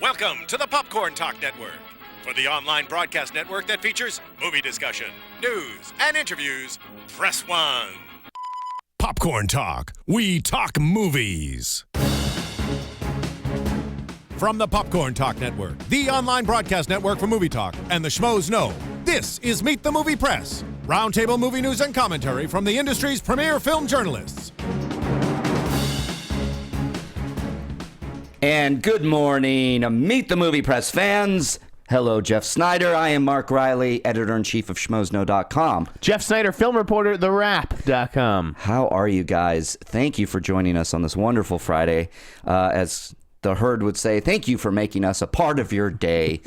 Welcome to the Popcorn Talk Network, for the online broadcast network that features movie discussion, news, and interviews. Press 1. Popcorn Talk. We talk movies. From the Popcorn Talk Network, the online broadcast network for movie talk, and the schmoes know, this is Meet the Movie Press, roundtable movie news and commentary from the industry's premier film journalists. And good morning, Meet the Movie Press fans. Hello, Jeff Snyder. I am Mark Reilly, editor-in-chief of schmoesknow.com. Jeff Snyder, film reporter, TheWrap.com. How are you guys? Thank you for joining us on this wonderful Friday. As the herd would say, thank you for making us a part of your day.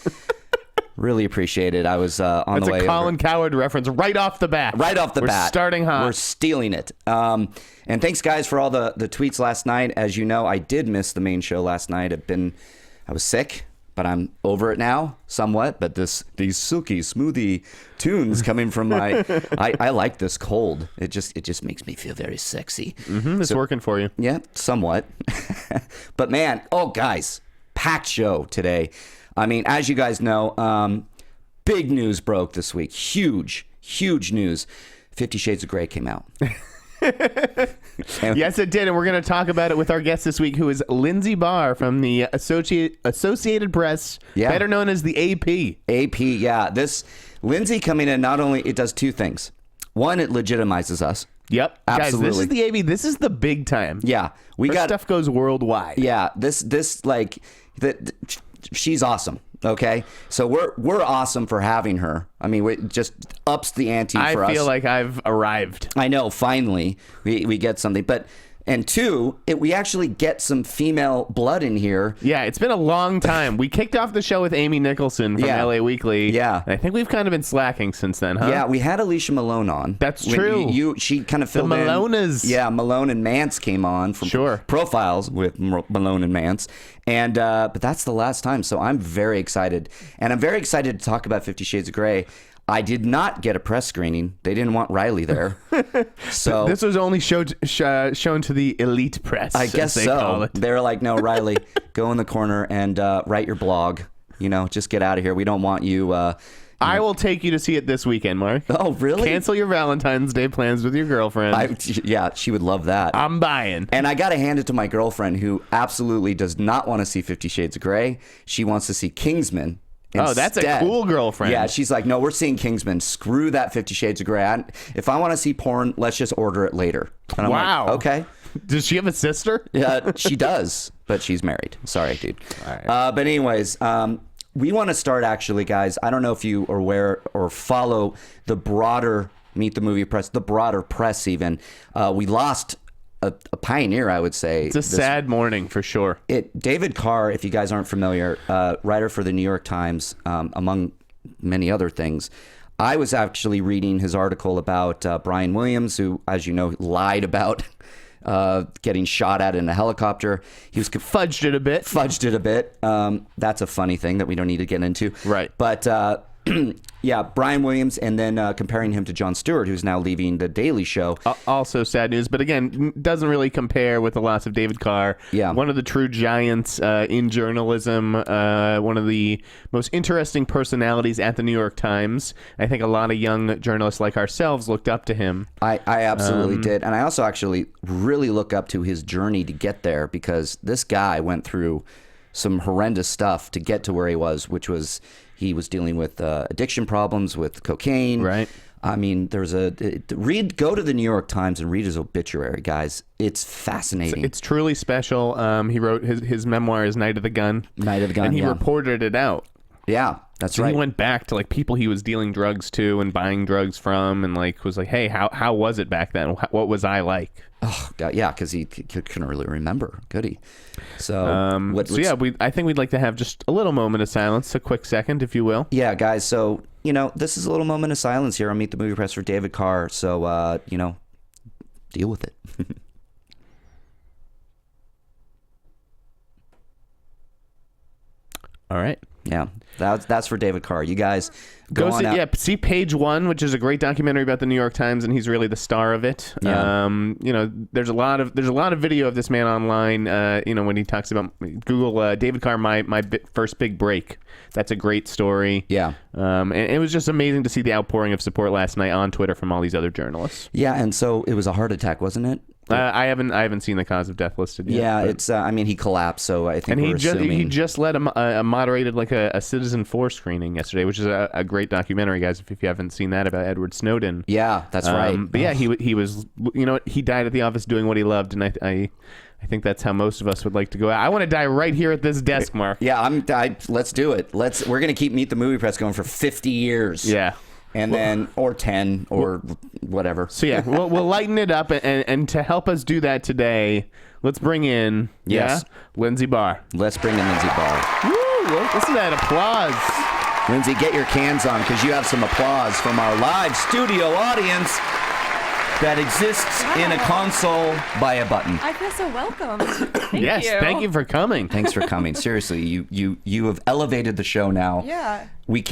Really appreciate it. I was on the way. That's a Colin Coward reference right off the bat. Right off the bat. We're starting hot. We're stealing it. And thanks, guys, for all the tweets last night. As you know, I did miss the main show last night. I was sick, but I'm over it now, somewhat. But these silky, smoothie tunes coming from my, I like this cold. It just makes me feel very sexy. It's working for you. Yeah, somewhat. But man, guys, packed show today. I mean, as you guys know, big news broke this week. Huge news. 50 Shades of Grey came out. Yes, it did, and we're going to talk about it with our guest this week, who is Lindsey Bahr from the Associated Press, better known as the AP. AP, yeah. This Lindsey coming in, not only, it does two things. One, it legitimizes us. Yep. Absolutely. Guys, this is the AP. This is the big time. Yeah. Her stuff goes worldwide. Yeah. She's awesome. Okay, so we're awesome for having her. I mean, it just ups the ante for us. I feel like I've arrived. I know, finally we get something. And two, we actually get some female blood in here. Yeah, it's been a long time. We kicked off the show with Amy Nicholson from LA Weekly. Yeah. And I think we've kind of been slacking since then, huh? Yeah, we had Alicia Malone on. That's true. She kind of filled in. The Malonas. Yeah, Malone and Mance came on from Profiles with Malone and Mance. And but that's the last time, so I'm very excited. And I'm very excited to talk about 50 Shades of Grey. I did not get a press screening. They didn't want Reilly there. So this was only shown to the elite press. I guess so. They're like, no, Reilly, go in the corner and write your blog. Just get out of here. We don't want you. I will take you to see it this weekend, Mark. Oh, really? Cancel your Valentine's Day plans with your girlfriend. Yeah, she would love that. I'm buying. And I got to hand it to my girlfriend, who absolutely does not want to see 50 Shades of Grey. She wants to see Kingsman. Instead. Oh, that's a cool girlfriend. Yeah, she's like, no, we're seeing Kingsman. Screw that 50 Shades of Grey. If I want to see porn, let's just order it later. And I'm like, okay. Does she have a sister? Yeah, she does, but she's married. Sorry, dude. All right. But anyways, we want to start, actually, guys. I don't know if you are aware or follow the broader Meet the Movie Press, the broader press even. We lost a pioneer, I would say. It's a sad morning for sure. David Carr, if you guys aren't familiar, writer for the New York Times, among many other things. I was actually reading his article about Brian Williams, who, as you know, lied about getting shot at in a helicopter. He was fudged it a bit. That's a funny thing that we don't need to get into. Right. But yeah, Brian Williams, and then comparing him to Jon Stewart, who's now leaving The Daily Show. Also sad news, but again, doesn't really compare with the loss of David Carr. Yeah. One of the true giants in journalism, one of the most interesting personalities at the New York Times. I think a lot of young journalists like ourselves looked up to him. I absolutely did. And I also actually really look up to his journey to get there, because this guy went through some horrendous stuff to get to where he was, which was he was dealing with addiction problems with cocaine. Right. I mean, go to the New York Times and read his obituary, guys. It's fascinating. It's truly special. He wrote his memoir is Night of the Gun. And he reported it out. Yeah, that's right. He went back to people he was dealing drugs to and buying drugs from, and was like, hey, how was it back then? What was I like? Oh God, yeah, because he couldn't really remember, could he? So, I think we'd like to have just a little moment of silence, a quick second, if you will. Yeah, guys. So this is a little moment of silence here on Meet the Movie Press for David Carr. So deal with it. All right. Yeah, that's for David Carr. You guys Go see Page One, which is a great documentary about the New York Times, and he's really the star of it. Yeah. There's a lot of video of this man online. When he talks about Google David Carr, my first big break. That's a great story. Yeah. And it was just amazing to see the outpouring of support last night on Twitter from all these other journalists. Yeah, and so it was a heart attack, wasn't it? I haven't seen the cause of death listed yet. Yeah, it's. He collapsed, so I think he just led a moderated a Citizen 4 screening yesterday, which is a great documentary, guys. If you haven't seen that about Edward Snowden. Yeah, that's right. But yeah, he was. He died at the office doing what he loved, and I think that's how most of us would like to go out. I want to die right here at this desk, Mark. Yeah, let's do it. We're gonna keep Meet the Movie Press going for 50 years. Yeah. And then, or 10, or whatever. So yeah, we'll lighten it up, and to help us do that today, let's bring in Lindsey Bahr. Let's bring in Lindsey Bahr. Woo! Listen to that applause. Lindsey, get your cans on, because you have some applause from our live studio audience that exists in a console by a button. I feel so welcome. Thank you. Thank you for coming. Thanks for coming. Seriously, you have elevated the show now. Yeah. We're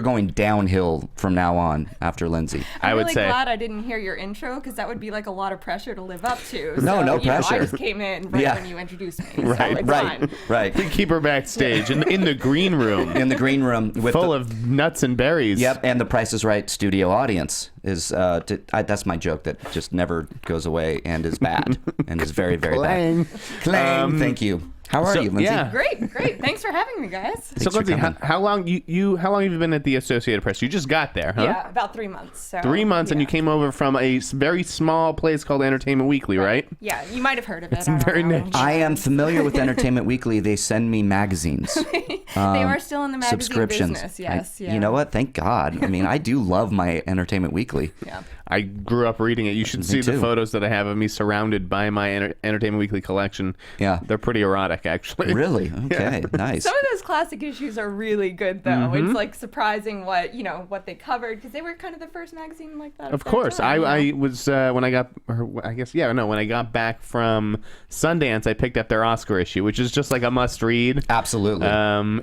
going downhill from now on after Lindsey. I'm would really say. glad I didn't hear your intro, because that would be like a lot of pressure to live up to. No pressure. I just came in when you introduced me. Right. We keep her backstage in the green room. In the green room with full of nuts and berries. Yep, and the Price is Right studio audience is that's my joke that just never goes away and is bad and is very, very bad. Clang. Thank you. How are you, Lindsey? Yeah. Great. Thanks for having me, guys. So Lindsey, how long have you been at the Associated Press? You just got there, huh? Yeah, about 3 months. So, 3 months, and you came over from a very small place called Entertainment Weekly, right? Yeah, you might have heard of it. It's very niche. I am familiar with Entertainment Weekly. They send me magazines. They are still in the magazine subscriptions. business. Yes. You know what? Thank God. I mean, I do love my Entertainment Weekly. Yeah. I grew up reading it. You should see the photos that I have of me surrounded by my Entertainment Weekly collection. Yeah. They're pretty erotic, actually. Really? Okay, nice. Some of those classic issues are really good, though. Mm-hmm. It's like surprising what they covered, because they were kind of the first magazine like that. Of course, I was when I got back from Sundance, I picked up their Oscar issue, which is just like a must-read. Absolutely.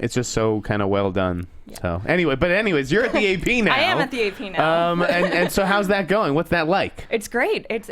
It's just so kind of well done. Yeah. So anyways, you're at the AP now. I am at the AP now. And so how's that going? What's that like? It's great. It's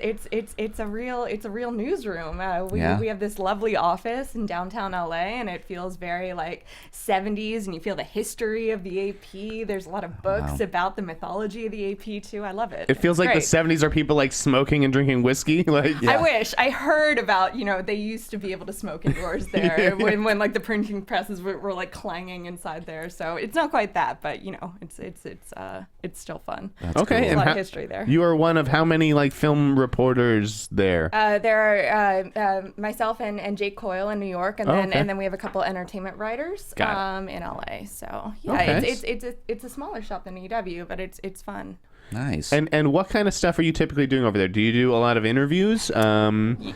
a real newsroom. We have this lovely office in downtown LA, and it feels very like 70s, and you feel the history of the AP. There's a lot of books about the mythology of the AP too. I love it. It feels like the 70s are people like smoking and drinking whiskey. I wish. I heard about, they used to be able to smoke indoors there when like the printing presses were like clanging inside there. So it's not quite that, but it's still fun. That's okay. cool. There's a lot of history there. You are one of how many like film reporters there? There are myself and Jake Coyle in New York, and then we have a couple entertainment writers in LA. So it's a smaller shop than EW, but it's fun. Nice. And what kind of stuff are you typically doing over there? Do you do a lot of interviews?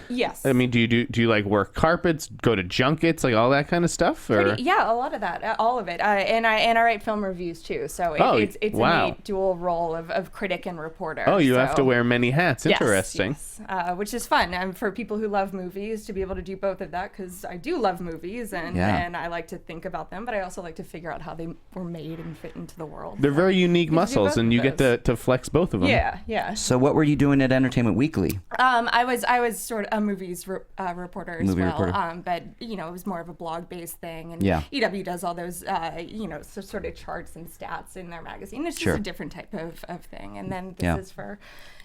Yes. I mean, do you like work carpets, go to junkets, like all that kind of stuff? Or? A lot of that, all of it. And I write film reviews too. So it's a neat dual role of critic and reporter. Oh, you have to wear many hats. Interesting. Yes. Which is fun. For people who love movies, to be able to do both of that, because I do love movies and I like to think about them, but I also like to figure out how they were made and fit into the world. They're very unique muscles, and you get to flex both of them. Yeah. So what were you doing at Entertainment Weekly? I was sort of a movies reporter as well. Reporter. But it was more of a blog-based thing, and EW does all those sort of charts and stats in their magazine. It's just a different type of thing. And then this is for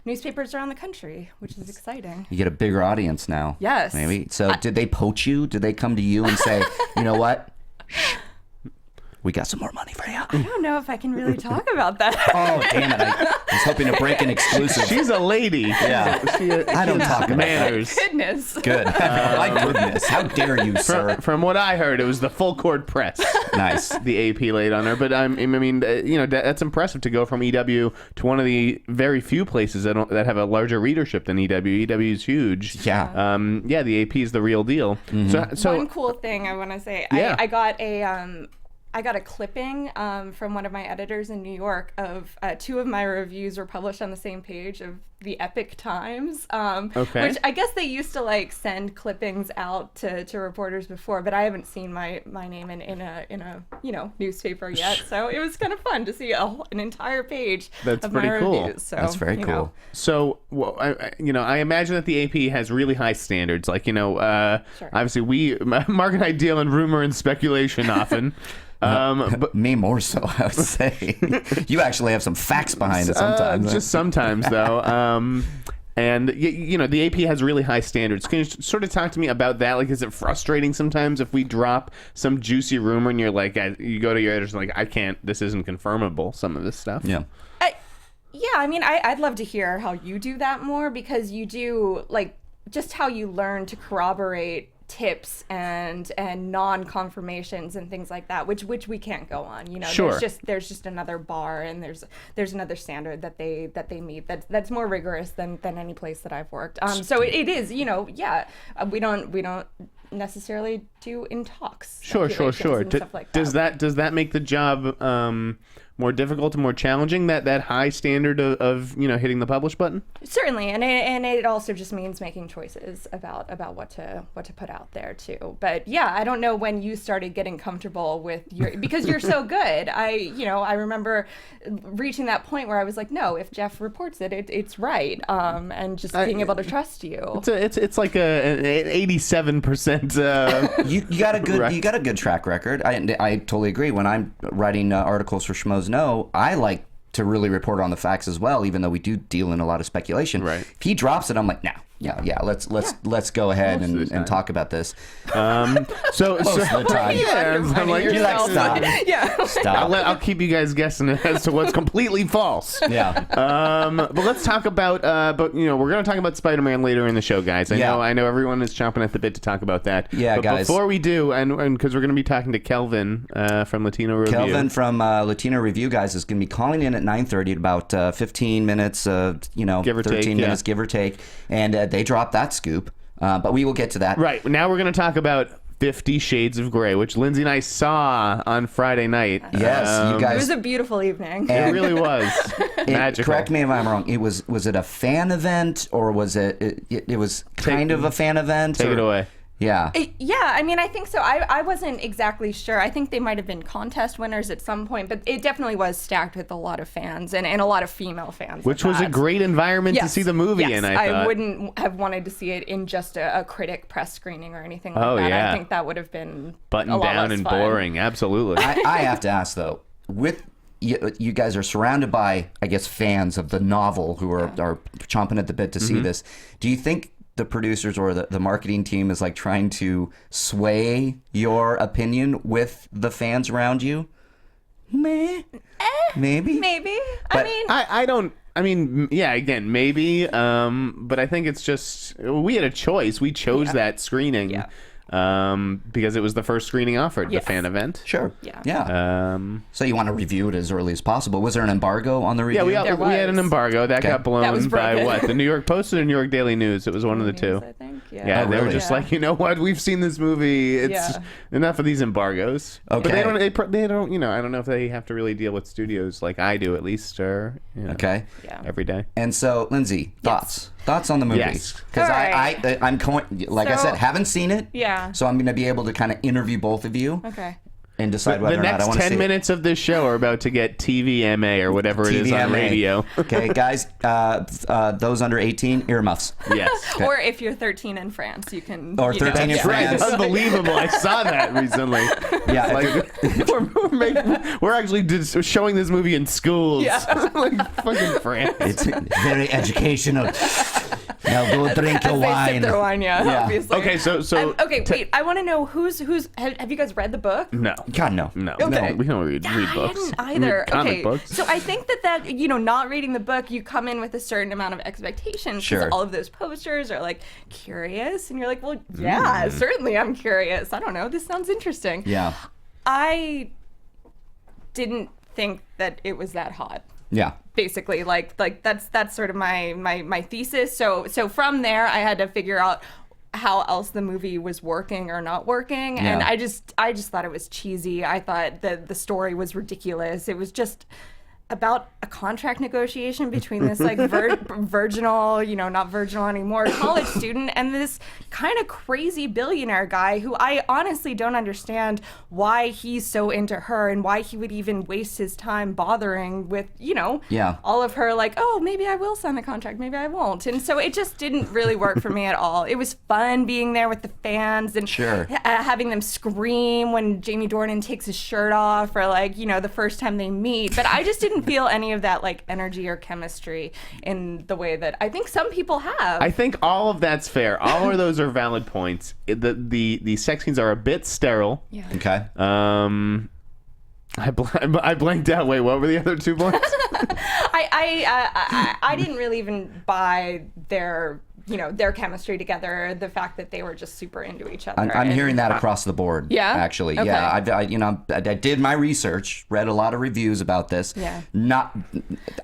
newspapers around the country, which is exciting. You get a bigger audience now. Yes. Maybe. So did they poach you? Did they come to you and say, you know what? We got some more money for you. I don't know if I can really talk about that. Oh, damn it. I was hoping to break an exclusive. She's a lady. Yeah. I don't talk about manners. Goodness. Good. My goodness. How dare you, sir? From what I heard, it was the full court press. Nice. The AP laid on her. But that's impressive to go from EW to one of the very few places that have a larger readership than EW. EW is huge. Yeah. The AP is the real deal. Mm-hmm. So one cool thing I want to say, Yeah. I got I got a clipping from one of my editors in New York of 2 of my reviews were published on the same page of the Epic Times, which I guess they used to like send clippings out to reporters before, but I haven't seen my name in a newspaper yet. So it was kind of fun to see an entire page of my reviews. So, that's very cool. So, I imagine that the AP has really high standards. Like, Sure. obviously Mark and I deal in rumor and speculation often. But me more so, I would say. You actually have some facts behind it sometimes. Just sometimes, though. And the AP has really high standards. Can you sort of talk to me about that? Like, is it frustrating sometimes if we drop some juicy rumor and you're like, you go to your editors and like, I can't. This isn't confirmable. Some of this stuff. Yeah. Yeah, I mean, I'd love to hear how you do that more, because you do like just how you learn to corroborate tips and non-confirmations and things like that, which we can't go on. Sure. There's just another bar, and there's another standard that they meet that's more rigorous than any place that I've worked. So it is, we don't necessarily do in talks. Sure. And stuff like that. Does that make the job more difficult and more challenging, that high standard of hitting the publish button? Certainly, and it also just means making choices about what to put out there too. But yeah, I don't know when you started getting comfortable with because you're so good. I remember reaching that point where I was like, no, if Jeff reports it's right, and just being able to trust you. It's like an 87%. You got a good track record. I totally agree. When I'm writing articles for Schmoes Know, I like to really report on the facts as well, even though we do deal in a lot of speculation. Right. If he drops it, I'm like, let's go ahead and talk about this. Most of the time. I'm like, you're like, stop. Yeah. Stop. I'll keep you guys guessing as to what's completely false. Yeah. But let's talk about. But we're going to talk about Spider-Man later in the show, guys. I know everyone is chomping at the bit to talk about that. Yeah, but guys. Before we do, and because we're going to be talking to Kelvin from Latino Review. Kelvin from Latino Review, guys, is going to be calling in at 9:30, about 15 minutes. Give or 13 take, minutes, give or take, and they dropped that scoop. But we will get to that. Right. Now we're going to talk about 50 Shades of Grey, which Lindsey and I saw on Friday night. Yes, you guys. It was a beautiful evening. It really was. Magical. Correct me if I'm wrong. Was it a fan event, or was it was kind of a fan event? Take it away. Yeah. I mean, I think so. I wasn't exactly sure. I think they might have been contest winners at some point, but it definitely was stacked with a lot of fans and a lot of female fans. Which was a great environment to see the movie in, I thought. I wouldn't have wanted to see it in just a critic press screening or anything like that. Yeah. I think that would have been buttoned down and fun. boring. Absolutely. I have to ask, though, with you guys are surrounded by, I guess, fans of the novel who are chomping at the bit to see this. Do you think the producers or the marketing team is like trying to sway your opinion with the fans around you? Maybe. But, I mean, again, maybe. But I think it's just, we had a choice. We chose that screening. Yeah. Because it was the first screening offered, the fan event. Sure. Yeah. So you want to review it as early as possible. Was there an embargo on the review? Yeah, we had an embargo. That got blown was by broken. what? The New York Post or the New York Daily News? It was one of the two. I think. Yeah, Oh, they were really? just like, you know what? We've seen this movie. It's enough of these embargoes. Okay. But they don't, I don't know if they have to really deal with studios like I do, at least, or, Okay. Yeah. every day. And so, Lindsey, thoughts on the movie? Yes. Because All right. I'm going, like I So- said, haven't seen it. Yeah. So I'm going to be able to kind of interview both of you Okay. and decide whether The or not I next want to see 10 it. minutes of this show are about to get TVMA or whatever it is on TVMA. radio. Okay, guys, those under 18, earmuffs. Yes. Or if you're 13 in France, you can. Or 13 in That's right. France. It's unbelievable. I saw that recently. Yeah, We're actually just showing this movie in schools. Yeah. Like fucking France. it's very educational. Now go drink your As they wine. sip their wine, Yeah. obviously. Okay, so wait. I want to know who's. Have you guys read the book? No. God, no. Okay. We don't read I books. didn't either. Read comic Okay, books. so I think that not reading the book, you come in with a certain amount of expectations. 'Cause Sure. all of those posters are like curious, and you're like, well, yeah, certainly I'm curious. I don't know. This sounds interesting. Yeah. I didn't think that it was that hot. Yeah. Basically, like that's sort of my thesis. So from there, I had to figure out how else the movie was working or not working. Yeah. And I just thought it was cheesy. I thought that the story was ridiculous. It was just about a contract negotiation between this like virginal, not virginal anymore, college student and this kind of crazy billionaire guy who I honestly don't understand why he's so into her and why he would even waste his time bothering with, all of her like, oh, maybe I will sign the contract, maybe I won't. And so it just didn't really work for me at all. It was fun being there with the fans and having them scream when Jamie Dornan takes his shirt off or like, the first time they meet. But I just didn't feel any of that like energy or chemistry in the way that I think some people have. I think all of that's fair. All of those are valid points. The sex scenes are a bit sterile. Yeah. Okay. I blanked out. Wait, what were the other 2 points? I didn't really even buy their chemistry together, the fact that they were just super into each other. I'm hearing that across the board. Yeah? Actually. Okay. Yeah. I did my research, read a lot of reviews about this. Yeah.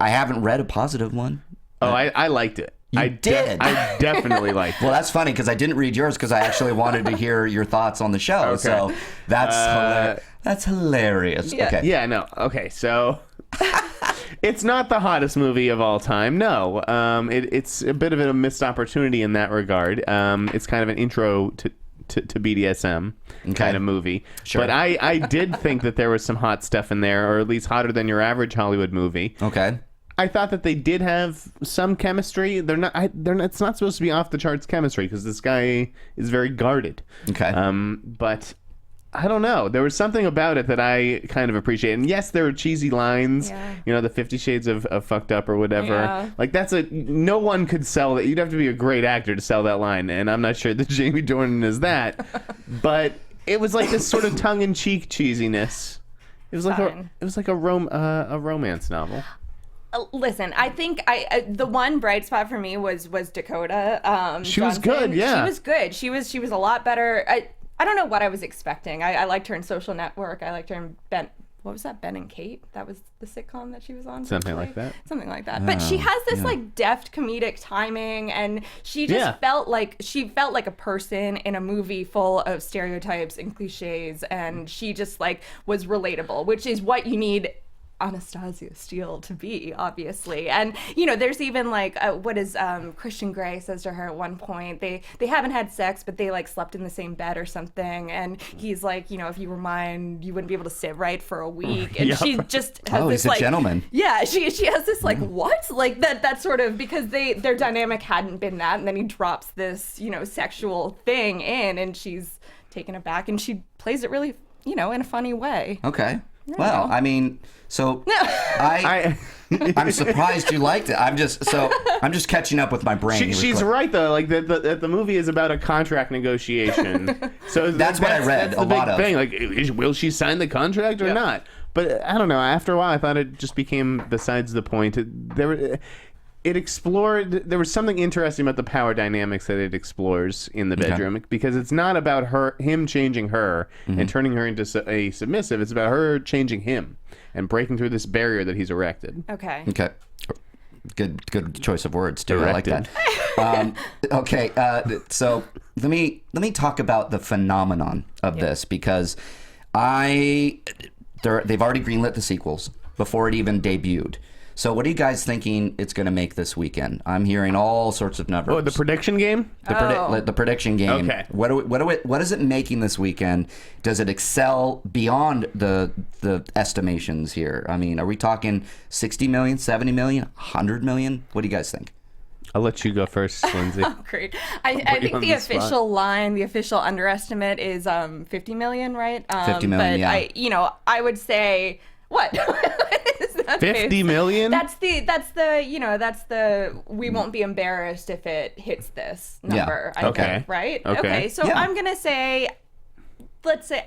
I haven't read a positive one. Oh, I liked it. I did. I definitely liked it. Well, that's funny because I didn't read yours because I actually wanted to hear your thoughts on the show. Okay. So that's hilarious. Yeah. Okay. Yeah, no. Okay, so it's not the hottest movie of all time. No. It's a bit of a missed opportunity in that regard. It's kind of an intro to BDSM kind of movie. Sure. But I did think that there was some hot stuff in there, or at least hotter than your average Hollywood movie. Okay. I thought that they did have some chemistry. They're not. It's not supposed to be off the charts chemistry because this guy is very guarded. Okay. But I don't know. There was something about it that I kind of appreciate. And yes, there were cheesy lines. Yeah. The 50 Shades of fucked up or whatever. Yeah. Like no one could sell that. You'd have to be a great actor to sell that line. And I'm not sure that Jamie Dornan is that. But it was like this sort of tongue-in-cheek cheesiness. It was like a romance novel. Listen, I think the one bright spot for me was Dakota. She was good, yeah. She was good. She was a lot better. I don't know what I was expecting. I liked her in Social Network. I liked her in what was that? Ben and Kate? That was the sitcom that she was on. Something like that. Something like that. But she has this like deft comedic timing, and she just felt like a person in a movie full of stereotypes and cliches, and she just like was relatable, which is what you need Anastasia Steele to be, obviously. And there's even like what is Christian Grey says to her at one point, they haven't had sex but they like slept in the same bed or something, and he's like, if you were mine you wouldn't be able to sit right for a week. And she just has this he's a gentleman. Yeah, she has this like what, like that sort of, because their dynamic hadn't been that, and then he drops this sexual thing in, and she's taken aback, and she plays it really in a funny way. Okay. Well, I mean, so I'm surprised you liked it. I'm just catching up with my brain. She's right though. Like the movie is about a contract negotiation. So that's what I read. That's the big thing. Like, will she sign the contract or not? But I don't know. After a while, I thought it just became besides the point. It explored. There was something interesting about the power dynamics that it explores in the bedroom, because it's not about him changing her and turning her into a submissive. It's about her changing him and breaking through this barrier that he's erected. Okay. Good choice of words too. Erected. I like that. Okay. So let me talk about the phenomenon of this, because they've already greenlit the sequels before it even debuted. So what are you guys thinking it's going to make this weekend? I'm hearing all sorts of numbers. Oh, the prediction game? The prediction game. Okay. What is it making this weekend? Does it excel beyond the estimations here? I mean, are we talking 60 million, 70 million, 100 million? What do you guys think? I'll let you go first, Lindsay. Oh, great. I think the official line, the official underestimate is 50 million, right? 50 million, but yeah. I would say, what? 50 million? That's the we won't be embarrassed if it hits this number. Yeah. I think, right? Okay. So I'm gonna say,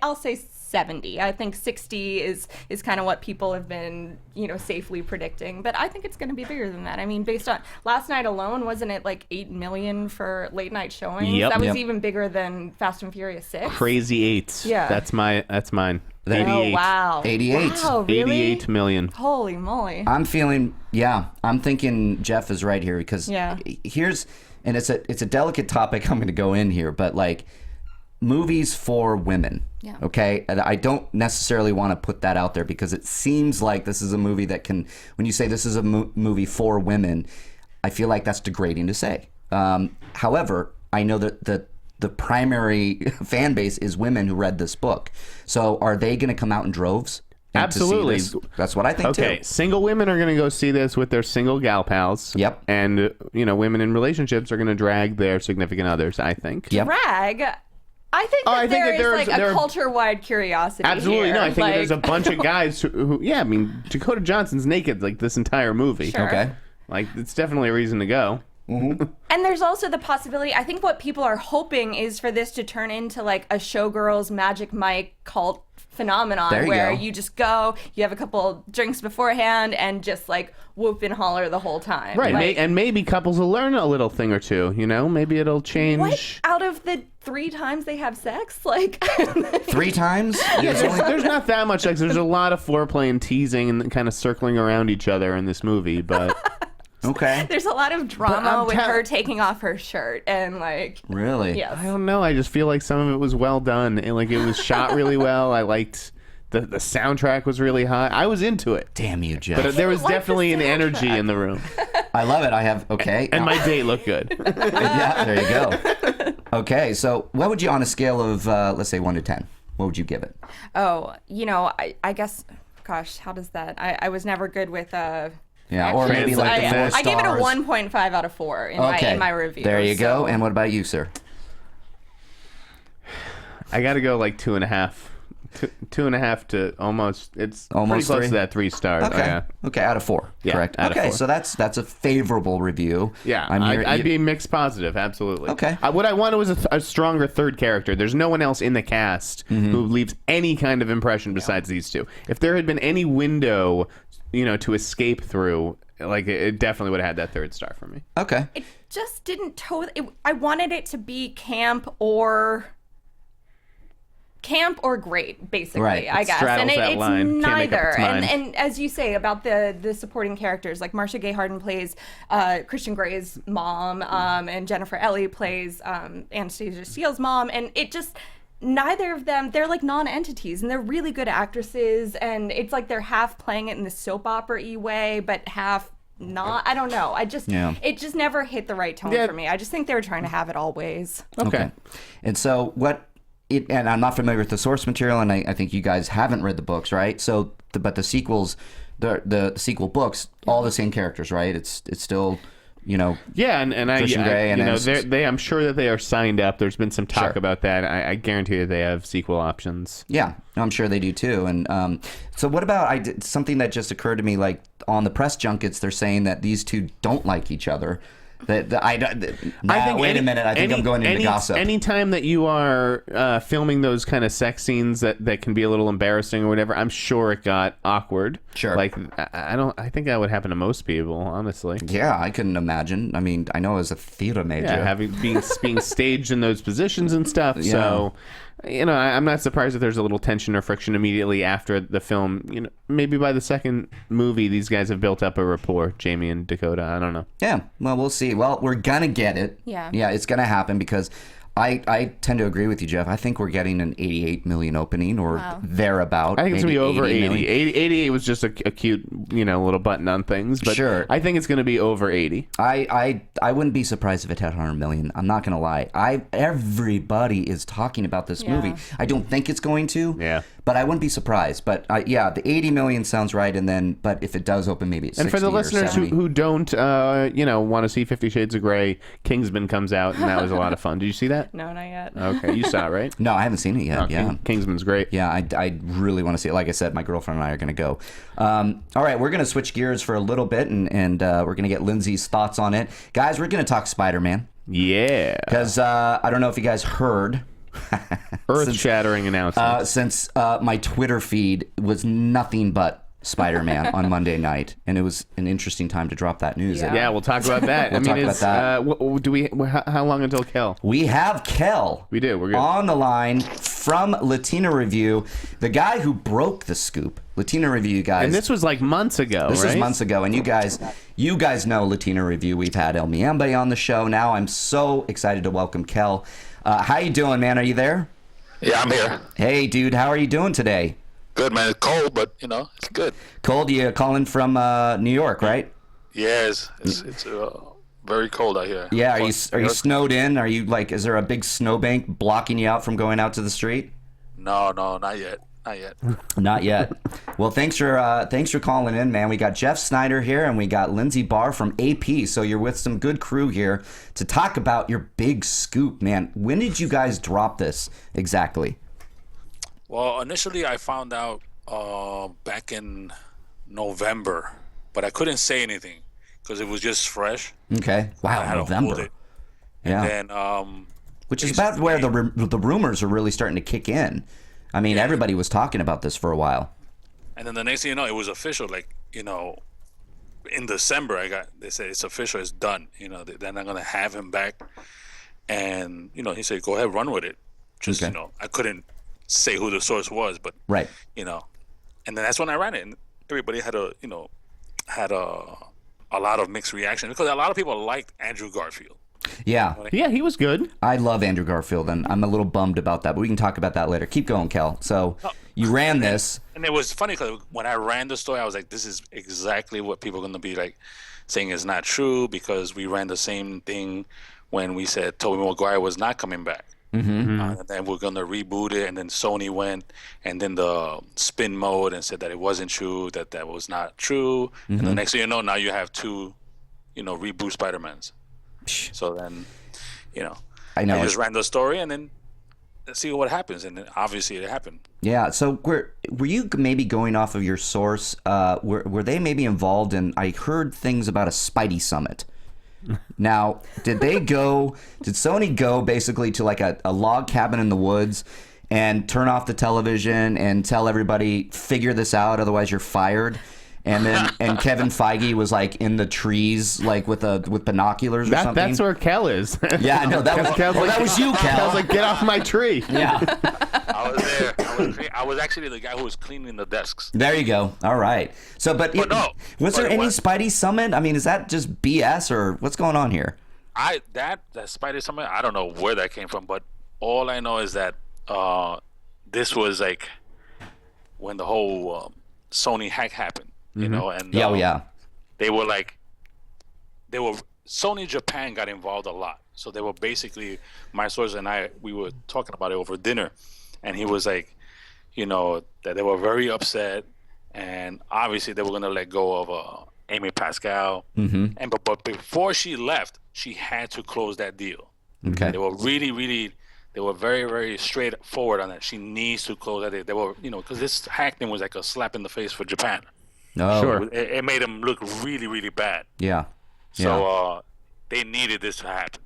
I'll say 70. I think 60 is kind of what people have been, safely predicting. But I think it's going to be bigger than that. I mean, based on last night alone, wasn't it like 8 million for late night showings? Yep. That was even bigger than Fast and Furious 6. Crazy eights. Yeah. That's mine. 88. Oh, wow. 88. Wow, really? 88 million. Holy moly. I'm thinking Jeff is right here, because and it's a delicate topic I'm going to go in here, but like movies for women. Yeah. Okay. And I don't necessarily want to put that out there because it seems like this is a movie that can, when you say this is a movie for women, I feel like that's degrading to say. However, I know that the primary fan base is women who read this book. So are they going to come out in droves? Absolutely. That's what I think too. Okay, single women are going to go see this with their single gal pals. Yep. And, women in relationships are going to drag their significant others, I think. Yep. Drag? I think that there is a culture-wide curiosity Absolutely. here. No, I think there's a bunch of guys who, Dakota Johnson's naked like this entire movie. Sure. Okay. Like, it's definitely a reason to go. And there's also the possibility, I think what people are hoping is for this to turn into like a Showgirls Magic Mike cult phenomenon where you just go, you have a couple drinks beforehand and just like whoop and holler the whole time. Right. Like, And maybe couples will learn a little thing or two, maybe it'll change. what? Out of the 3 times they have sex? Like 3 times? There's not that much sex. There's a lot of foreplay and teasing and kind of circling around each other in this movie, but... Okay. There's a lot of drama with her taking off her shirt and like... Really? Yes. I don't know. I just feel like some of it was well done. And like it was shot really well. I liked the soundtrack was really hot. I was into it. Damn you, Jeff. But there was like the definitely an energy soundtrack. in the room. I love it. I have, okay. And my date looked good. Yeah, there you go. Okay, so what would you, on a scale of, let's say 1 to 10, what would you give it? Oh, I guess, gosh, how does that... I was never good with... Yeah, or maybe like the 4 stars. I gave it a 1.5 out of 4 in my review. There you go. And what about you, sir? I got to go like 2.5. 2.5 to almost. It's almost pretty close 3? to that 3 stars. Okay. Oh, yeah. Okay, out of 4. Yeah, correct. out of okay, 4. so that's a favorable review. Yeah, I'd I'd be mixed positive, absolutely. Okay. What I wanted was a stronger third character. There's no one else in the cast who leaves any kind of impression besides these two. If there had been any window, to escape through, like it definitely would have had that 3rd star for me. Okay. It just didn't I wanted it to be camp or great, basically, Right. I guess. And straddles that it's line. Can't make up neither. its mind. And as you say about the supporting characters, like Marcia Gay Harden plays Christian Grey's mom, and Jennifer Ellie plays Anastasia Steele's mom, and it just... Neither of them, they're like non-entities, and they're really good actresses, and it's like they're half playing it in the soap opera-y way, but half not. I don't know. It just never hit the right tone for me. I just think they were trying to have it all ways. Okay. And so and I'm not familiar with the source material, and I think you guys haven't read the books, right? So, but the sequels, the sequel books, all the same characters, right? It's still... Yeah, and Christian Grey and I'm sure that they are signed up. There's been some talk about that. I guarantee that they have sequel options. Yeah, I'm sure they do too. And so what about something that just occurred to me, like on the press junkets, they're saying that these two don't like each other. Wait a minute. I think I'm going into gossip. Anytime that you are filming those kind of sex scenes that can be a little embarrassing or whatever, I'm sure it got awkward. Sure. Like I think that would happen to most people, honestly. Yeah, I couldn't imagine. I mean, I know as a theater major, being staged in those positions and stuff. Yeah. So, I'm not surprised if there's a little tension or friction immediately after the film. Maybe by the second movie, these guys have built up a rapport, Jamie and Dakota. I don't know. Yeah, well, we'll see. Well, we're gonna get it. Yeah. Yeah, it's gonna happen because I tend to agree with you, Jeff. I think we're getting an 88 million opening or thereabout. I think it's going to be over 80. 80. 88 was just a cute, little button on things. But sure. I think it's going to be over 80. I wouldn't be surprised if it had 100 million. I'm not going to lie. Everybody is talking about this movie. I don't think it's going to. Yeah. But I wouldn't be surprised. But the 80 million sounds right. And but if it does open, maybe it's 60 and for the or listeners 70. who don't, want to see 50 Shades of Grey, Kingsman comes out, and that was a lot of fun. Did you see that? No, not yet. Okay, you saw it, right? No, I haven't seen it yet. Oh, yeah. Kingsman's great. Yeah, I really want to see it. Like I said, my girlfriend and I are going to go. All right, we're going to switch gears for a little bit, and we're going to get Lindsey's thoughts on it. Guys, we're going to talk Spider-Man. Yeah. Because I don't know if you guys heard... Earth-shattering announcement. Since my Twitter feed was nothing but Spider-Man on Monday night, and it was an interesting time to drop that news. Yeah, we'll talk about that. We'll talk about that. Do we? How long until Kel? We have Kel. We do. We're good. On the line from Latino Review, the guy who broke the scoop. Latino Review, you guys. And this was like months ago, This right? was months ago, and you guys know Latino Review. We've had El Miembe on the show. Now I'm so excited to welcome Kel. How you doing, man? Are you there? Yeah, I'm here. Hey, dude, how are you doing today? Good, man. It's cold, but, it's good. Cold? You calling from New York, right? Yes, it's very cold out here. Yeah, are you snowed in? Are you is there a big snowbank blocking you out from going out to the street? No, not yet. Not yet. Not yet. Well, thanks for calling in, man. We got Jeff Snyder here, and we got Lindsey Bahr from AP. So you're with some good crew here to talk about your big scoop, man. When did you guys drop this exactly? Well, initially I found out back in November, but I couldn't say anything because it was just fresh. Okay. I had Wow, to hold November. it. Yeah. And then, Which is about where the rumors are really starting to kick in. I mean, everybody was talking about this for a while. and then the next thing you know, it was official. In December, they said it's official, it's done. They're not gonna have him back, and he said, "Go ahead, run with it." Just Okay. I couldn't say who the source was, but Right. and then that's when I ran it, and everybody had a lot of mixed reaction because a lot of people liked Andrew Garfield. Yeah. Yeah, he was good. I love Andrew Garfield, and I'm a little bummed about that, but we can talk about that later. Keep going, Kel. So you ran this. And it was funny because when I ran the story, I was like, this is exactly what people are going to be saying is not true, because we ran the same thing when we said Tobey Maguire was not coming back. Mm-hmm. And then we're going to reboot it, and then Sony went and then the spin mode and said that it wasn't true, that was not true. And the next thing you know, now you have two, reboot Spider-Mans. So then, I know. I just ran the story and then let's see what happens. And then obviously it happened. Yeah. So were you maybe going off of your source? Were they maybe involved in? I heard things about a Spidey summit. Now, did Sony go basically to like a log cabin in the woods and turn off the television and tell everybody, figure this out, otherwise you're fired? And Kevin Feige was like in the trees, like with binoculars or something. That's where Kel is. Yeah, I know that was you, Kel. Kel's like, get off my tree. Yeah. I was there. I was actually the guy who was cleaning the desks. There you go. All right. So, was there any Spidey summit? I mean, is that just BS or what's going on here? That Spidey summit, I don't know where that came from, but all I know is that this was like when the whole Sony hack happened. And they were Sony Japan got involved a lot, so they were basically, my source and we were talking about it over dinner, and he was like, that they were very upset, and obviously they were going to let go of Amy Pascal, and but before she left, she had to close that deal. Okay. They were they were very, very straightforward on that. She needs to close that deal. They were, because this hack thing was like a slap in the face for Japan. No. Sure. It made them look really, really bad. Yeah. So they needed this to happen.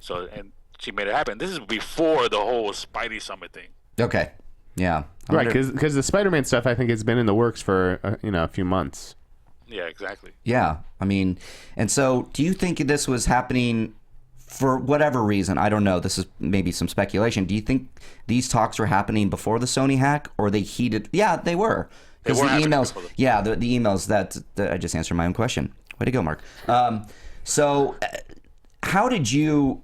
So, and she made it happen. This is before the whole Spidey Summit thing. Okay. Yeah. Right, because the Spider-Man stuff, I think, has been in the works for a few months. Yeah, exactly. Yeah. I mean, and so do you think this was happening for whatever reason? I don't know. This is maybe some speculation. Do you think these talks were happening before the Sony hack, or they heated? Yeah, they were. Because the emails, the emails that I just answered my own question. Way to go, Mark. So, how did you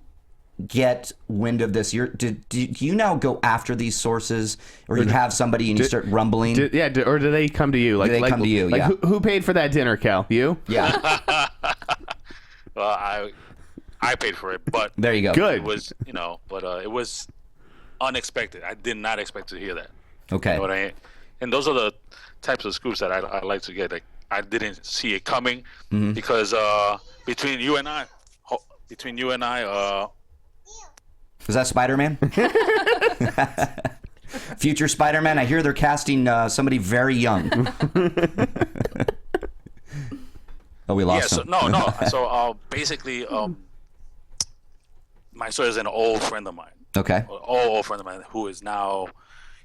get wind of this? Do you now go after these sources, or you have somebody and you start rumbling? Or do they come to you? Do they come to you? Like, Yeah. who paid for that dinner, Kel? You? Yeah. Well, I paid for it, but There you go. Good. it was, but it was unexpected. I did not expect to hear that. Okay. You know what I mean? And those are the types of scoops that I like to get. Like, I didn't see it coming because between you and I, Is that Spider-Man? Future Spider-Man? I hear they're casting somebody very young. Oh, we lost him. No. So basically, my son is an old friend of mine. Okay. Old friend of mine who is now,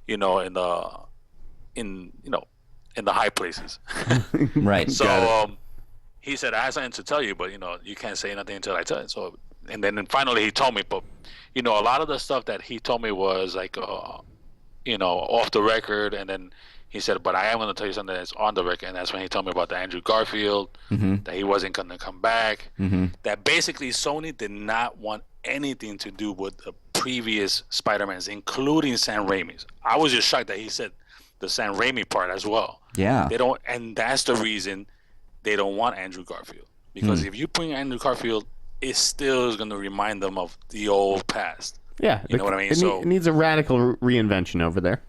in the high places. Right. So he said, I have something to tell you, but you can't say nothing until I tell you. So, and then finally he told me, but a lot of the stuff that he told me was like off the record, and then he said, but I am going to tell you something that's on the record, and that's when he told me about the Andrew Garfield, that he wasn't going to come back, that basically Sony did not want anything to do with the previous Spider-Mans, including Sam Raimi's. I was just shocked that he said the Sam Raimi part as well. Yeah. They don't, and that's the reason they don't want Andrew Garfield. Because if you bring Andrew Garfield, it still is going to remind them of the old past. Yeah. You know what I mean? It needs a radical reinvention over there.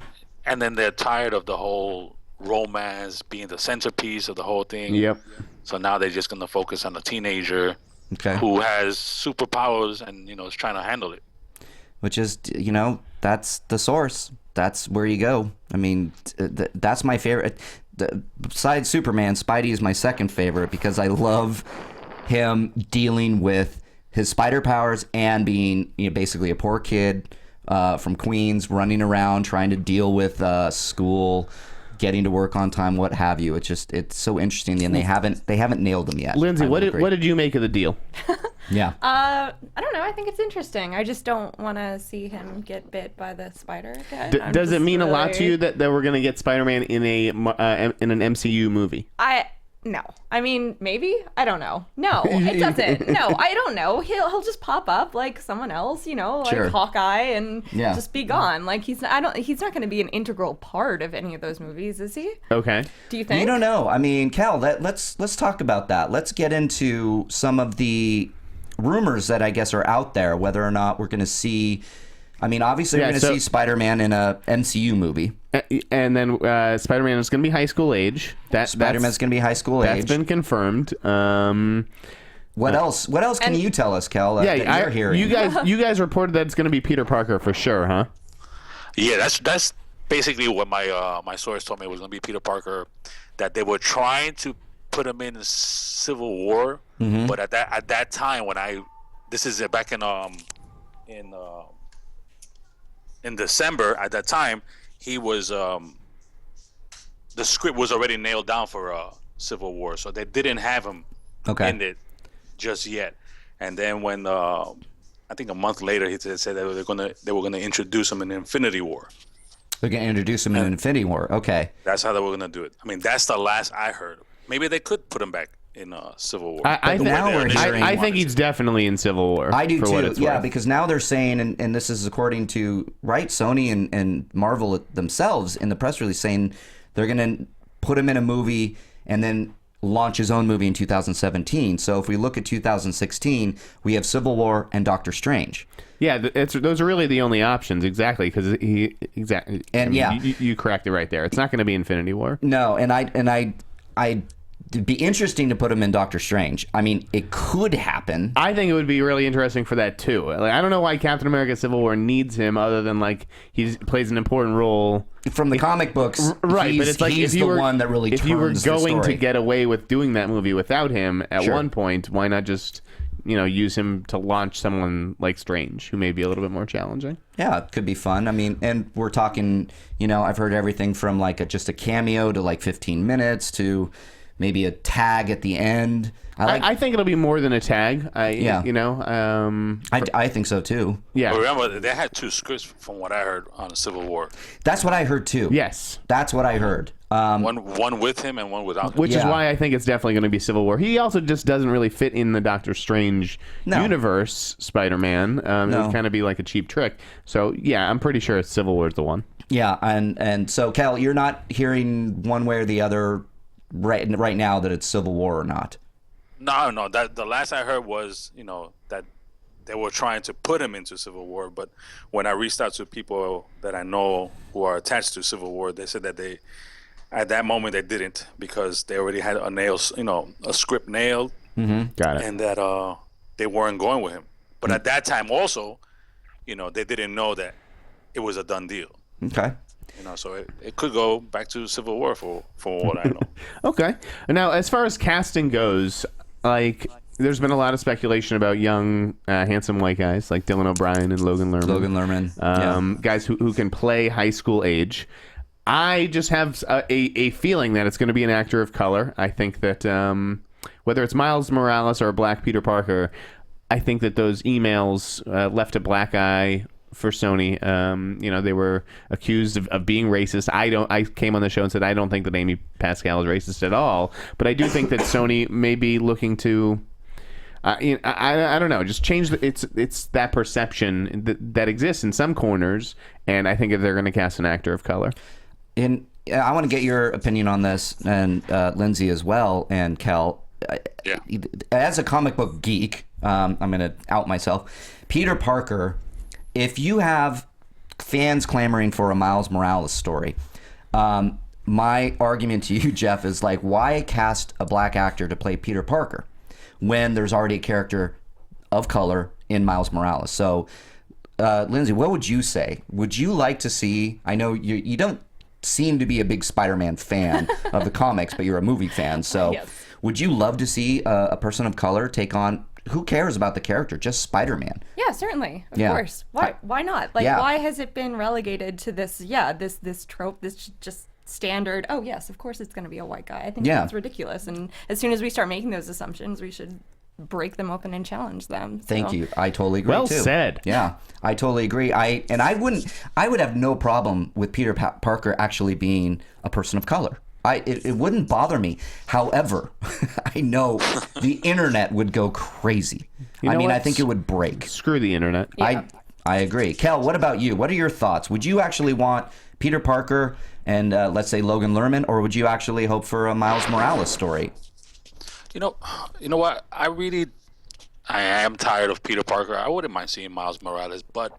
And then they're tired of the whole romance being the centerpiece of the whole thing. Yep. So now they're just going to focus on the teenager who has superpowers and, is trying to handle it. Which is, that's the source. That's where you go. I mean, that's my favorite. Besides Superman, Spidey is my second favorite because I love him dealing with his spider powers and being basically a poor kid from Queens, running around trying to deal with school, getting to work on time, what have you. It's so interesting, and they haven't nailed them yet. Lindsay, what did you make of the deal? Yeah. I don't know. I think it's interesting. I just don't want to see him get bit by the spider again. Does it mean a lot to you that we're going to get Spider-Man in an MCU movie? No. I mean, maybe. I don't know. No, it doesn't. No, I don't know. He'll just pop up like someone else, like Sure. Hawkeye, and just be gone. Like he's not going to be an integral part of any of those movies, is he? Okay. Do you think? You don't know. I mean, Kel, let's talk about that. Let's get into some of the rumors that I guess are out there, whether or not we're going to see. I mean, obviously, we're going to see Spider-Man in a MCU movie. And then Spider-Man is going to be high school age. Spider-Man's going to be high school age. That's been confirmed. What else? What else can you tell us, Kel, that you're hearing? You guys reported that it's going to be Peter Parker for sure, huh? Yeah, that's basically what my source told me was going to be Peter Parker. That they were trying to put him in Civil War, but at that time this is back in December. At that time, he was the script was already nailed down for Civil War, so they didn't have him in it just yet. And then when I think a month later, he said that they were gonna introduce him in Infinity War. They're gonna introduce him in Infinity War. Okay, that's how they were gonna do it. I mean, that's the last I heard. Maybe they could put him back in Civil War. I think he's definitely in Civil War. I do too. Yeah, because now they're saying, and this is according to Sony and Marvel themselves in the press release, saying they're going to put him in a movie and then launch his own movie in 2017. So if we look at 2016, we have Civil War and Doctor Strange. Yeah, those are really the only options, exactly, because you cracked it right there. It's not going to be Infinity War. No, and it'd be interesting to put him in Doctor Strange. I mean, it could happen. I think it would be really interesting for that too. Like, I don't know why Captain America: Civil War needs him, other than like he plays an important role from the comic books. Right, but it's like he's the one that really turns the story. If you were going to get away with doing that movie without him at one point, why not just use him to launch someone like Strange, who may be a little bit more challenging? Yeah, it could be fun. I mean, and we're talking. I've heard everything from like just a cameo to like 15 minutes to maybe a tag at the end. I think it'll be more than a tag. I think so too. Yeah. But remember, they had two scripts from what I heard on Civil War. That's what I heard too. Yes. That's what I heard. One with him and one without him. Which is why I think it's definitely going to be Civil War. He also just doesn't really fit in the Doctor Strange universe, Spider-Man. It would kind of be like a cheap trick. So, yeah, I'm pretty sure Civil War is the one. Yeah, and so, Kel, you're not hearing one way or the other right now that it's Civil War or not? No. That the last I heard was that they were trying to put him into Civil War, but when I reached out to people that I know who are attached to Civil War, they said that at that moment they didn't, because they already had a script nailed. Got it. And that they weren't going with him. But at that time also, they didn't know that it was a done deal. Okay. So it could go back to Civil War for what I know. Okay. Now, as far as casting goes, like, there's been a lot of speculation about young, handsome white guys like Dylan O'Brien and Logan Lerman. Guys who can play high school age. I just have a feeling that it's going to be an actor of color. I think that whether it's Miles Morales or Black Peter Parker, I think that those emails left a black eye for Sony. They were accused of being racist. I came on the show and said I don't think that Amy Pascal is racist at all, but I do think that Sony may be looking to. I don't know. Just change it's that perception that exists in some corners, and I think if they're going to cast an actor of color. I want to get your opinion on this, and Lindsey as well, and Kel. Yeah. As a comic book geek, I'm going to out myself. Peter Parker, if you have fans clamoring for a Miles Morales story, my argument to you, Jeff, is like, why cast a black actor to play Peter Parker when there's already a character of color in Miles Morales? So, Lindsey, what would you say? Would you like to see, I know you don't seem to be a big Spider-Man fan of the comics, but you're a movie fan, so yes. Would you love to see a person of color take on, who cares about the character, just Spider-Man? Yeah, certainly, of course. Why not? Like, why has it been relegated to this trope, this just standard, oh yes, of course it's going to be a white guy? I think that's ridiculous, and as soon as we start making those assumptions, we should break them open and challenge them. Thank you. I totally agree. Well too. said. Yeah, I totally agree. I would have no problem with Peter Parker actually being a person of color. It wouldn't bother me. However, I know the internet would go crazy. I think it would break. Screw the internet. Yeah. I agree. Kel, what about you? What are your thoughts? Would you actually want Peter Parker and let's say Logan Lerman, or would you actually hope for a Miles Morales story? You know what? I am tired of Peter Parker. I wouldn't mind seeing Miles Morales, but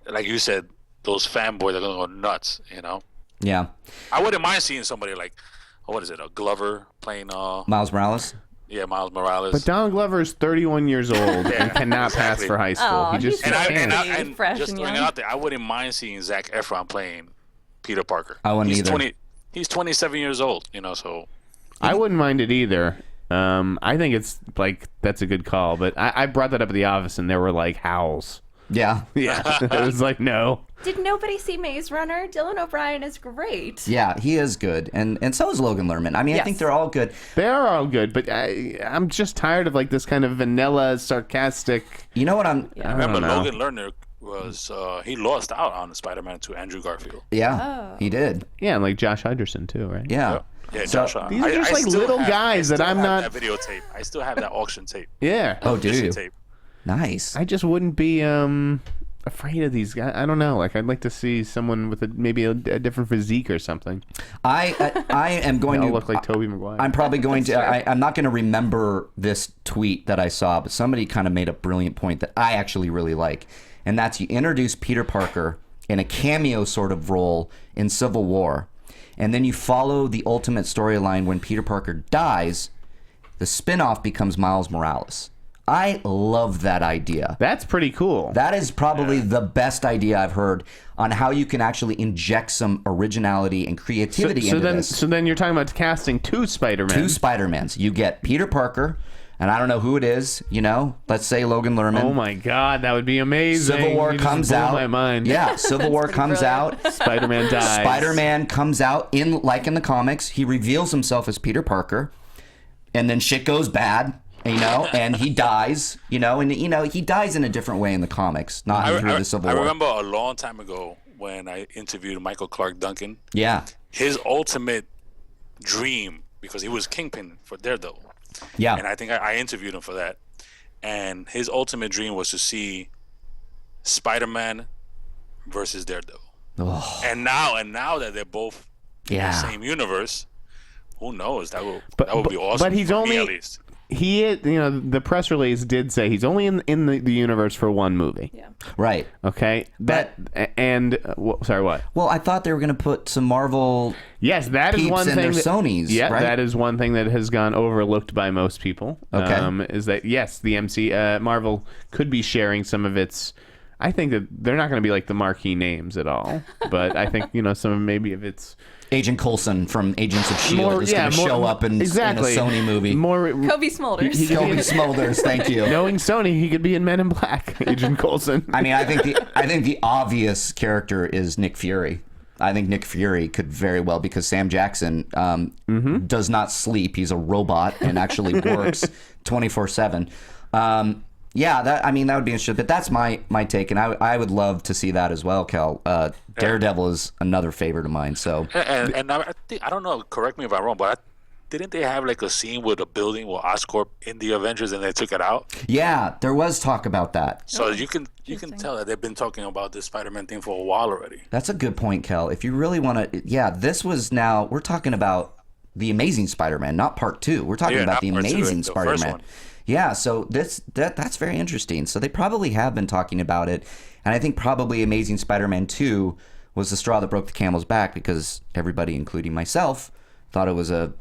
like you said, those fanboys are gonna go nuts. Yeah. I wouldn't mind seeing somebody like, a Glover playing Miles Morales. Yeah, Miles Morales. But Donald Glover is 31 years old and cannot pass for high school. He just and just throwing it out there, I wouldn't mind seeing Zac Efron playing Peter Parker. I wouldn't either. He's 27 years old. So. I wouldn't mind it either. I think it's like that's a good call, but I brought that up at the office and there were like howls. Yeah. It was like, no. Did nobody see Maze Runner? Dylan O'Brien is great. Yeah, he is good, and so is Logan Lerman. I think they're all good. They are all good, but I'm just tired of like this kind of vanilla, sarcastic. You know what I remember Logan Lerman was he lost out on Spider-Man to Andrew Garfield. Yeah, he did. Yeah, and like Josh Hutcherson too, right? Yeah. Yeah, Josh. These are just like little guys that I'm not. That videotape. I still have that auction tape. Yeah. Oh, do you? Tape. Nice. I just wouldn't be afraid of these guys. I don't know. Like, I'd like to see someone with maybe a different physique or something. I am going to look like Tobey Maguire. I'm probably going to. I'm not going to remember this tweet that I saw, but somebody kind of made a brilliant point that I actually really like, and that's you introduce Peter Parker in a cameo sort of role in Civil War, and then you follow the ultimate storyline when Peter Parker dies. The spin-off becomes Miles Morales. I love that idea. That's pretty cool. That is probably the best idea I've heard on how you can actually inject some originality and creativity into this. So then you're talking about casting two Spider-Men. Two Spider-Mans. You get Peter Parker, and I don't know who it is, let's say Logan Lerman. Oh my God, that would be amazing. Civil War comes out. My mind. Yeah, Civil War comes out. Spider-Man dies. Spider-Man comes out, in the comics. He reveals himself as Peter Parker, and then shit goes bad. And he dies, and he dies in a different way in the comics, not through the Civil War. I remember a long time ago when I interviewed Michael Clark Duncan. Yeah. His ultimate dream, because he was Kingpin for Daredevil. Yeah. And I think I interviewed him for that. And his ultimate dream was to see Spider-Man versus Daredevil. Oh. And now that they're both in the same universe, who knows? That would be awesome. But he's only at least. He is, the press release did say he's only in the universe for one movie. Yeah. Right. Okay. Sorry, what? Well, I thought they were going to put some Marvel. Yes, that is one thing. Sonys. Yeah, right? that is one thing that has gone overlooked by most people. Okay. Is that yes, the Marvel could be sharing some of its. I think that they're not going to be like the marquee names at all, but I think some maybe of its. Agent Coulson from Agents of S.H.I.E.L.D. is going to show up in a Sony movie. Kobe Smulders. Kobe Smulders, thank you. Knowing Sony, he could be in Men in Black, Agent Coulson. I think the obvious character is Nick Fury. I think Nick Fury could very well, because Sam Jackson does not sleep. He's a robot and actually works 24/7. Yeah, that would be interesting. But that's my take, and I would love to see that as well, Kel. Daredevil is another favorite of mine. So and I think, I don't know. Correct me if I'm wrong, but didn't they have like a scene with a building with Oscorp in the Avengers and they took it out? Yeah, there was talk about that. So you can tell that they've been talking about this Spider-Man thing for a while already. That's a good point, Kel. If you really want to, this was now we're talking about the Amazing Spider-Man, not Part 2. We're talking about the Amazing Spider-Man. Yeah, so that's very interesting. So they probably have been talking about it, and I think probably Amazing Spider-Man 2 was the straw that broke the camel's back because everybody, including myself, thought it was a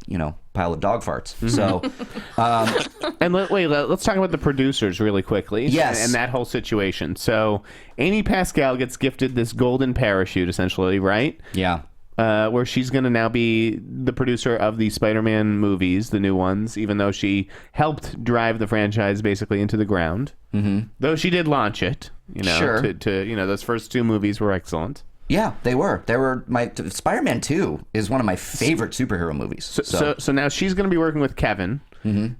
pile of dog farts. So, and let's talk about the producers really quickly. Yes, and that whole situation. So, Amy Pascal gets gifted this golden parachute, essentially, right? Yeah. Where she's going to now be the producer of the Spider-Man movies, the new ones, even though she helped drive the franchise basically into the ground. Mm-hmm. Though she did launch it, Sure. to those first 2 movies were excellent. Yeah, they were. My Spider-Man 2 is one of my favorite superhero movies. So now she's going to be working with Kevin,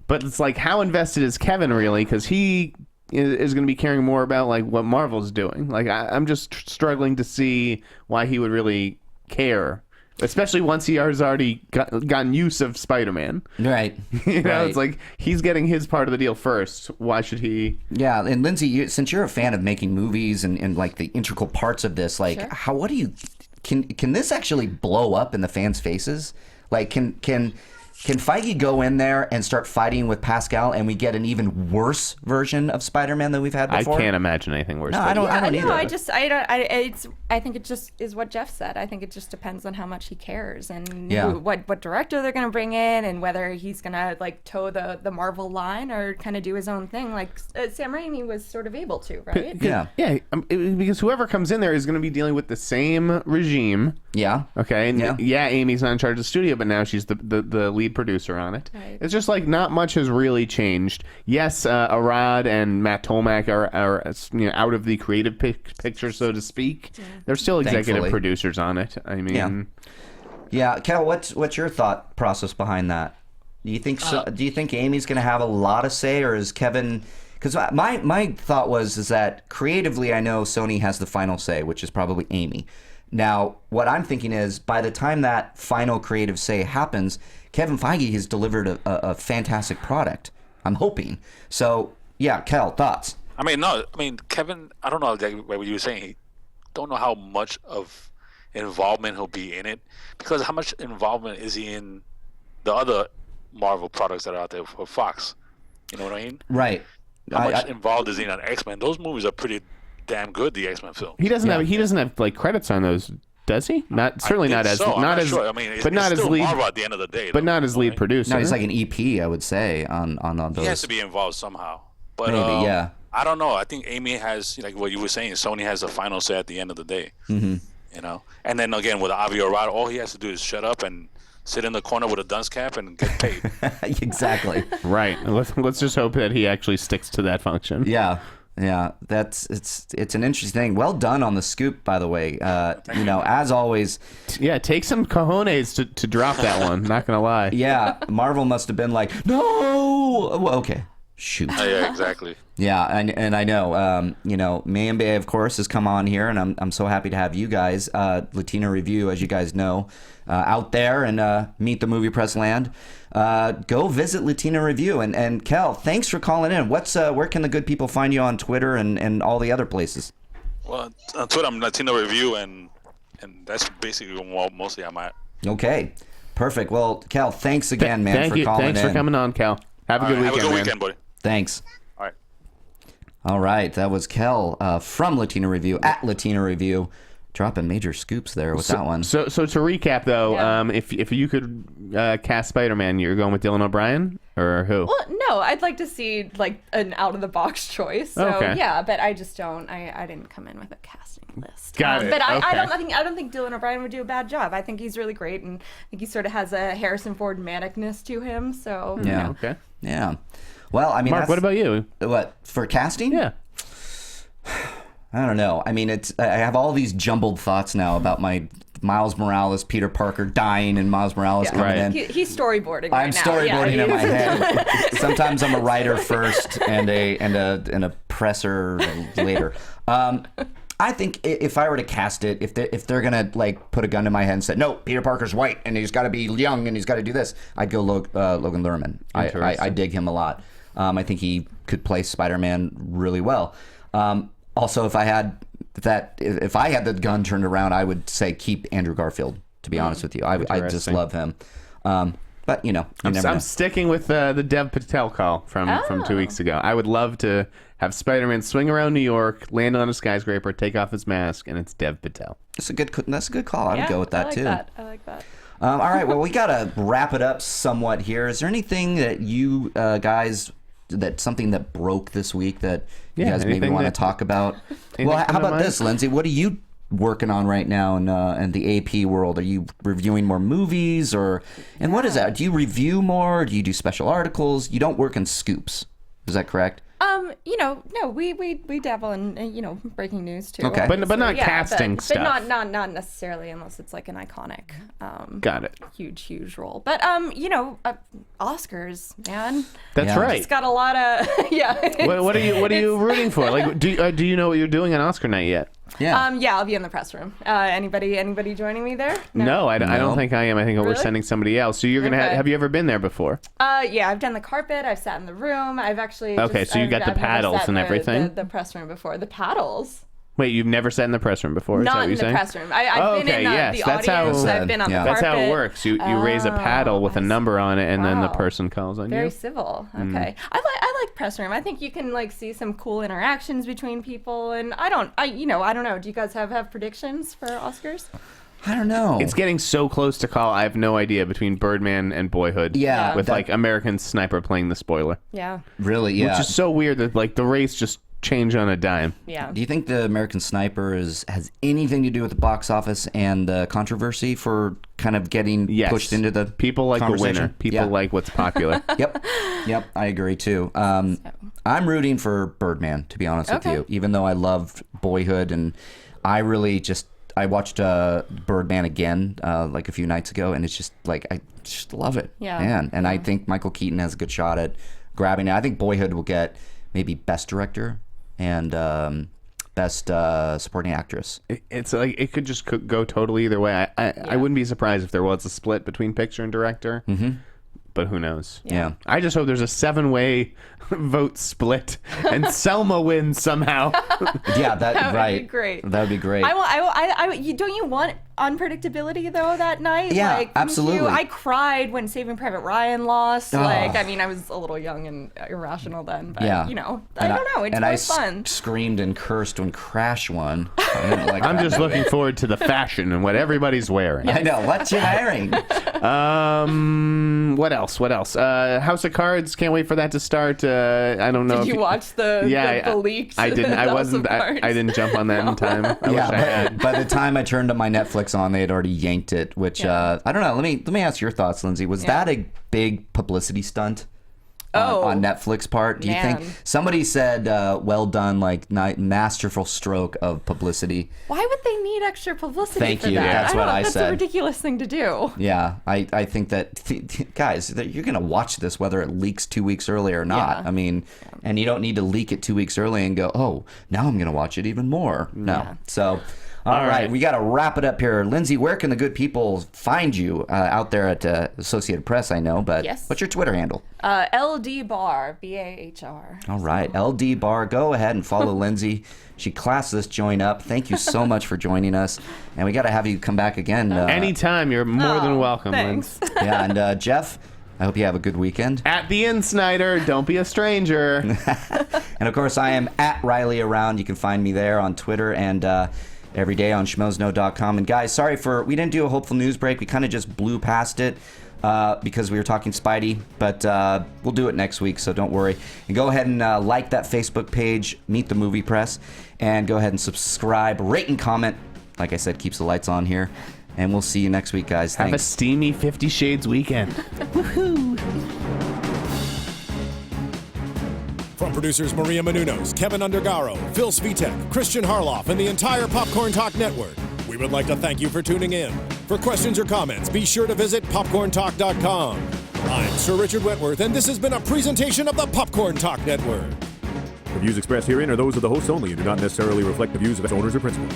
but it's like, how invested is Kevin really? Because he is going to be caring more about like what Marvel's doing. Like I'm just struggling to see why he would really care, especially once he has already gotten use of Spider-Man. Right. It's like he's getting his part of the deal first. Why should he? Yeah, and Lindsey, since you're a fan of making movies and like the integral parts of this, like what do you can this actually blow up in the fans' faces? Like can Feige go in there and start fighting with Pascal, and we get an even worse version of Spider-Man than we've had before? I can't imagine anything worse. No, I don't either. I think it just is what Jeff said. I think it just depends on how much he cares and what director they're going to bring in, and whether he's going to like toe the Marvel line or kind of do his own thing, like Sam Raimi was sort of able to, right? Yeah. Because whoever comes in there is going to be dealing with the same regime. Yeah. Okay. And Amy's not in charge of the studio, but now she's the lead producer on it. Right. It's just like not much has really changed. Yes, Arad and Matt Tolmach are out of the creative picture, so to speak. Yeah. They're still executive producers on it. I mean, yeah. Kel, what's your thought process behind that? Do you think do you think Amy's going to have a lot of say, or is Kevin? Because my thought is that creatively, I know Sony has the final say, which is probably Amy. Now, what I'm thinking is, by the time that final creative say happens, Kevin Feige has delivered a fantastic product. I'm hoping. So, yeah, Kel, thoughts? Kevin, I don't know like what you were saying. He don't know how much of involvement he'll be in it, because how much involvement is he in the other Marvel products that are out there for Fox? You know what I mean? Right. How much involved is he in X-Men? Those movies are pretty damn good, the X-Men films. He doesn't have like credits on those, does he? Certainly not as sure. But not as lead. Marvel at the end of the day, but not as lead producer. No, he's like an EP, I would say, on those. He has to be involved somehow. But maybe, yeah. I don't know. I think Amy has, like what you were saying, Sony has the final say at the end of the day. Mm-hmm. And then again with Avi Arad, all he has to do is shut up and sit in the corner with a dunce cap and get paid. Exactly. Right. Let's just hope that he actually sticks to that function. Yeah. Yeah, it's an interesting thing. Well done on the scoop, by the way. As always. Yeah, take some cojones to drop that one. Not gonna lie. Yeah, Marvel must have been like, no. Well, okay, shoot. Yeah, exactly. Yeah, and I know. Mayembe, of course, has come on here, and I'm so happy to have you guys. Latino Review, as you guys know, out there and Meet the Movie Press land. Go visit Latino Review, and Kel, thanks for calling in. Where can the good people find you on Twitter and all the other places? Well, on Twitter I'm Latino Review, and that's basically mostly I'm at. Okay, perfect. Well, Kel, thanks again, man, for calling in. Thanks for coming on, Kel. Have a good weekend, Have a good man. weekend, buddy. Thanks. All right, that was Kel from Latino Review, at Latino Review. Dropping major scoops there with that one. So to recap, though, if you could cast Spider-Man, you're going with Dylan O'Brien or who? Well, no, I'd like to see like an out-of-the-box choice. So yeah, but I just don't. I didn't come in with a casting list. Got it. But I don't think Dylan O'Brien would do a bad job. I think he's really great, and I think he sort of has a Harrison Ford manicness to him. So yeah, okay, yeah. Well, I mean, Mark, what about you? What for casting? Yeah. I don't know. I mean, I have all these jumbled thoughts now about my Miles Morales, Peter Parker dying, and Miles Morales coming in. He's storyboarding. I'm right now. storyboarding in my head. Sometimes I'm a writer first and a presser later. I think if I were to cast it, if they're gonna like put a gun to my head and say, no, Peter Parker's white and he's got to be young and he's got to do this, I'd go Logan Lerman. I dig him a lot. I think he could play Spider-Man really well. Also, if I had the gun turned around, I would say keep Andrew Garfield. To be honest with you, I just love him. But you know, I'm sticking with the Dev Patel call from 2 weeks ago. I would love to have Spider-Man swing around New York, land on a skyscraper, take off his mask, and it's Dev Patel. That's a good call. I would go with that too. I like that. All right. Well, we gotta wrap it up somewhat here. Is there anything that you guys something that broke this week that you guys maybe want to talk about? Well, how about this, Lindsey? What are you working on right now in the AP world? Are you reviewing more movies and what is that? Do you review more? Do you do special articles? You don't work in scoops. Is that correct? No, we dabble in breaking news too. Okay, but not casting stuff. But not necessarily unless it's like an iconic. Got it. Huge role. But Oscars, man. That's right. It's got a lot of What are you rooting for? Like, do you know what you're doing on Oscar night yet? Yeah. I'll be in the press room. Anybody joining me there? No, I don't think I am. I think we're sending somebody else. So you're gonna have you ever been there before? Yeah, I've done the carpet. I've sat in the room. I've actually. So you got the paddles and everything. The press room before the paddles. Wait, you've never sat in the press room before? Not in the press room. I've been in the audience. I've been on the carpet. That's how it works. You raise a paddle with a number on it, and then the person calls on you. Very civil. Okay. I like press room. I think you can like see some cool interactions between people, and I don't know. Do you guys have predictions for Oscars? I don't know. It's getting so close to call. I have no idea between Birdman and Boyhood. Yeah. With like American Sniper playing the spoiler. Yeah. Really? Yeah. Which is so weird that like the race just changed on a dime. Yeah. Do you think the American Sniper has anything to do with the box office and the controversy for kind of getting pushed into the people like the winner? People like what's popular. Yep. I agree too. I'm rooting for Birdman, to be honest with you, even though I loved Boyhood, and I watched Birdman again like a few nights ago, and it's just like I just love it. Yeah. Man. And I think Michael Keaton has a good shot at grabbing it. I think Boyhood will get maybe Best Director and Best Supporting Actress. It's like it could just go totally either way. I wouldn't be surprised if there was a split between picture and director. Mm-hmm. But who knows? Yeah. I just hope there's a 7-way vote split and Selma wins somehow. Yeah, that would be great. That would be great. Don't you want unpredictability though that night? Yeah, like, absolutely. I cried when Saving Private Ryan lost. Like, I mean, I was a little young and irrational then, but I don't know. It's more fun. I screamed and cursed when Crash won. I'm just looking forward to the fashion and what everybody's wearing. I know. What you wearing? What else? House of Cards. Can't wait for that to start. I don't know. Did you watch the leaks? I didn't. I didn't jump on that in time. I wish I had. By the time I turned to my Netflix on, they had already yanked it. Which I don't know. Let me ask your thoughts, Lindsey. Was that a big publicity stunt? On Netflix part? Do you think somebody said well done, like masterful stroke of publicity? Why would they need extra publicity? Thank for you. That? That's what I said. That's a ridiculous thing to do. Yeah, I think that guys, you're gonna watch this whether it leaks 2 weeks early or not. I mean, and you don't need to leak it 2 weeks early and go, oh, now I'm gonna watch it even more. No, so. All right, we got to wrap it up here. Lindsey, where can the good people find you out there at Associated Press? I know, but what's your Twitter handle? LD Bahr, BAHR. All right, LD Bahr. Go ahead and follow Lindsey. She classed this joint up. Thank you so much for joining us, and we got to have you come back again. Anytime, you're more than welcome. Thanks. Yeah, and Jeff, I hope you have a good weekend. At the Inn, Snyder. Don't be a stranger. And of course, I am at Reilly Around. You can find me there on Twitter and. Every day on schmoesknow.com. And guys, sorry we didn't do a hopeful news break. We kind of just blew past it because we were talking Spidey, but we'll do it next week, so don't worry. And go ahead and like that Facebook page, Meet the Movie Press, and go ahead and subscribe, rate and comment. Like I said, keeps the lights on here. And we'll see you next week, guys. Thanks. Have a steamy 50 Shades weekend. Woohoo! From producers Maria Menounos, Kevin Undergaro, Phil Svitek, Christian Harloff, and the entire Popcorn Talk Network, We would like to thank you for tuning in. For questions or comments, be sure to visit popcorntalk.com. I'm Sir Richard Wentworth, and this has been a presentation of the Popcorn Talk Network. The views expressed herein are those of the hosts only and do not necessarily reflect the views of its owners or principals.